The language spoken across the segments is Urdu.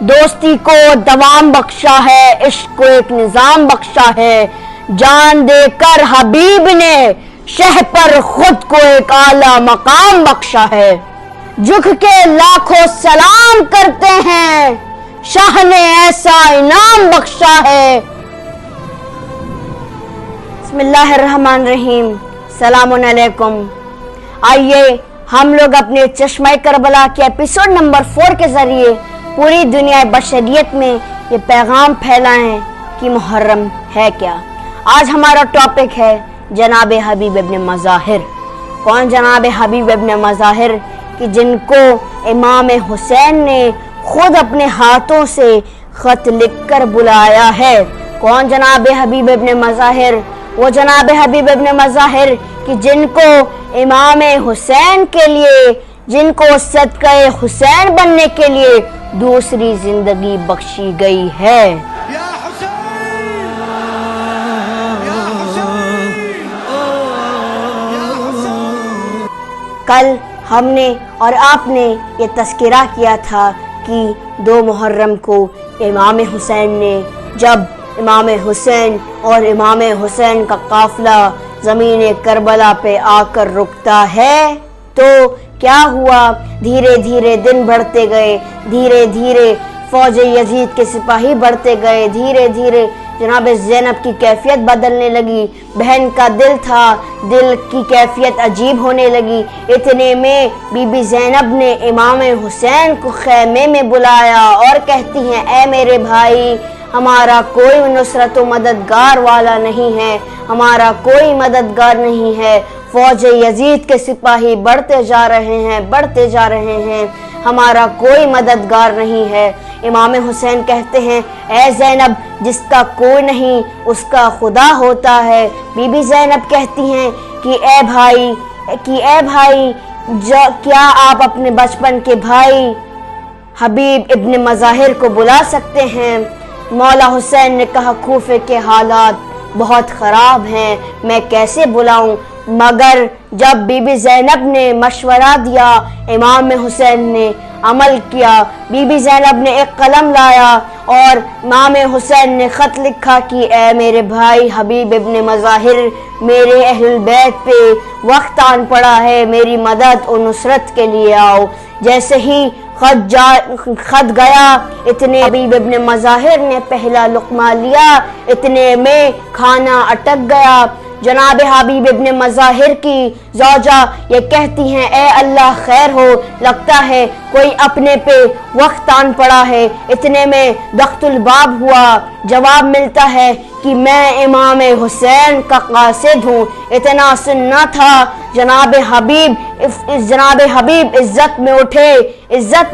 دوستی کو دوام بخشا ہے، عشق کو ایک نظام بخشا ہے، جان دے کر حبیب نے شہ پر خود کو ایک اعلیٰ مقام بخشا ہے۔ جھک کے لاکھوں سلام کرتے ہیں، شاہ نے ایسا انعام بخشا ہے۔ بسم اللہ الرحمن الرحیم، السلام علیکم۔ آئیے ہم لوگ اپنے چشمہ کربلا کے ایپیسوڈ نمبر 4 کے ذریعے پوری دنیا بشریت میں یہ پیغام پھیلائیں کہ محرم ہے کیا۔ آج ہمارا ٹاپک ہے جناب حبیب ابن مظاہر۔ کون جناب حبیب ابن مظاہر؟ کہ جن کو امام حسین نے خود اپنے ہاتھوں سے خط لکھ کر بلایا ہے۔ کون جناب حبیب ابن مظاہر؟ وہ جناب حبیب ابن مظاہر کہ جن کو امام حسین کے لیے، جن کو صدقہ حسین بننے کے لیے دوسری زندگی بخشی گئی ہے۔ کل ہم نے اور آپ نے یہ تذکرہ کیا تھا کہ 2 محرم کو امام حسین نے، جب امام حسین اور امام حسین کا قافلہ زمین کربلا پہ آ کر رکتا ہے تو کیا ہوا؟ دھیرے دھیرے دن بڑھتے گئے، دھیرے دھیرے فوج یزید کے سپاہی بڑھتے گئے، دھیرے دھیرے جناب زینب کی کیفیت بدلنے لگی۔ بہن کا دل تھا، دل کی کیفیت عجیب ہونے لگی۔ اتنے میں بی بی زینب نے امام حسین کو خیمے میں بلایا اور کہتی ہیں، اے میرے بھائی، ہمارا کوئی نصرت و مددگار والا نہیں ہے، ہمارا کوئی مددگار نہیں ہے، فوج یزید کے سپاہی بڑھتے جا رہے ہیں، بڑھتے جا رہے ہیں، ہمارا کوئی مددگار نہیں ہے۔ امام حسین کہتے ہیں، اے زینب، جس کا کوئی نہیں اس کا خدا ہوتا ہے۔ بی بی زینب کہتی ہیں کہ اے بھائی کیا آپ اپنے بچپن کے بھائی حبیب ابن مظاہر کو بلا سکتے ہیں؟ مولا حسین نے کہا، کوفے کے حالات بہت خراب ہیں، میں کیسے بلاؤں؟ مگر جب بی بی زینب نے مشورہ دیا، امام حسین نے عمل کیا۔ بی بی زینب نے ایک قلم لایا اور امام حسین نے خط لکھا کہ اے میرے بھائی حبیب ابن مظاہر، میرے اہل بیت پہ وقت آن پڑا ہے، میری مدد و نصرت کے لیے آؤ۔ جیسے ہی خط گیا، اتنے حبیب ابن مظاہر نے پہلا لقمہ لیا، اتنے میں کھانا اٹک گیا۔ جناب حبیب ابن مظاہر کی زوجہ یہ کہتی ہیں، اے اللہ خیر ہو، لگتا ہے کوئی اپنے پہ وقت آن پڑا ہے۔ اتنے میں دخت الباب ہوا، جواب ملتا ہے کہ میں امام حسین کا قاصد ہوں۔ اتنا سننا تھا، جناب حبیب عزت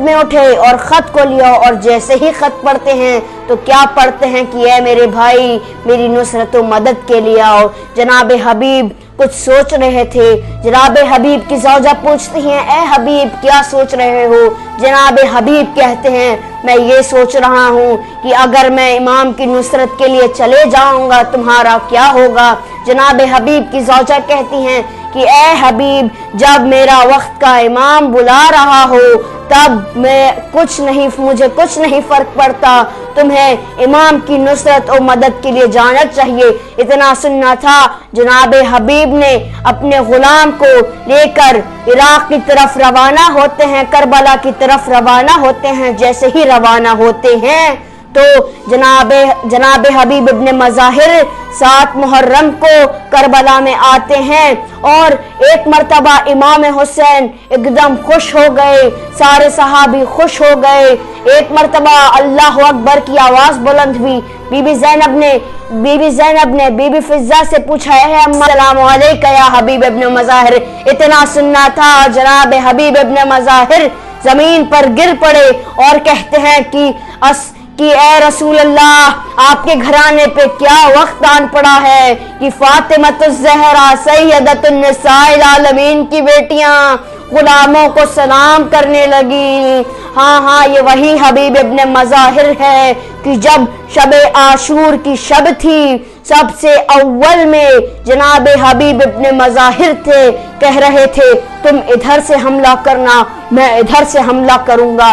میں اٹھے اور خط کو لیا، اور جیسے ہی خط پڑھتے ہیں تو کیا پڑھتے ہیں کہ اے میرے بھائی، میری نصرت و مدد کے لیے آؤ۔ جناب حبیب کچھ سوچ رہے تھے۔ جناب حبیب کی زوجہ پوچھتی ہیں، اے حبیب کیا سوچ رہے ہو؟ جناب حبیب کہتے ہیں، میں یہ سوچ رہا ہوں کہ اگر میں امام کی نصرت کے لیے چلے جاؤں گا تمہارا کیا ہوگا؟ جناب حبیب کی زوجہ کہتی ہیں کہ اے حبیب، جب میرا وقت کا امام بلا رہا ہو تب مجھے کچھ نہیں فرق پڑتا، تمہیں امام کی نصرت و مدد کے لیے جانا چاہیے۔ اتنا سننا تھا، جناب حبیب نے اپنے غلام کو لے کر عراق کی طرف روانہ ہوتے ہیں، کربلا کی طرف روانہ ہوتے ہیں۔ جیسے ہی روانہ ہوتے ہیں تو جناب حبیب ابن مظاہر 7 محرم کو کربلا میں آتے ہیں، اور ایک مرتبہ امام حسین ایک دم خوش ہو گئے، سارے صحابی خوش ہو گئے۔ ایک مرتبہ اللہ اکبر کی آواز بلند ہوئی۔ بی بی زینب نے بی بی فضہ سے پوچھا، ہے السلام علیکہ یا حبیب ابن مظاہر۔ اتنا سننا تھا، جناب حبیب ابن مظاہر زمین پر گر پڑے اور کہتے ہیں کہ اے رسول اللہ، آپ کے گھرانے پہ کیا وقت آن پڑا ہے کہ فاطمۃ الزہرا سیدۃ النساء العالمین کی بیٹیاں غلاموں کو سلام کرنے لگی۔ ہاں یہ وہی حبیب ابن مظاہر ہے کہ جب شب عاشور کی شب تھی، سب سے اول میں جناب حبیب ابن مظاہر تھے، کہہ رہے تھے تم ادھر سے حملہ کرنا، میں ادھر سے حملہ کروں گا،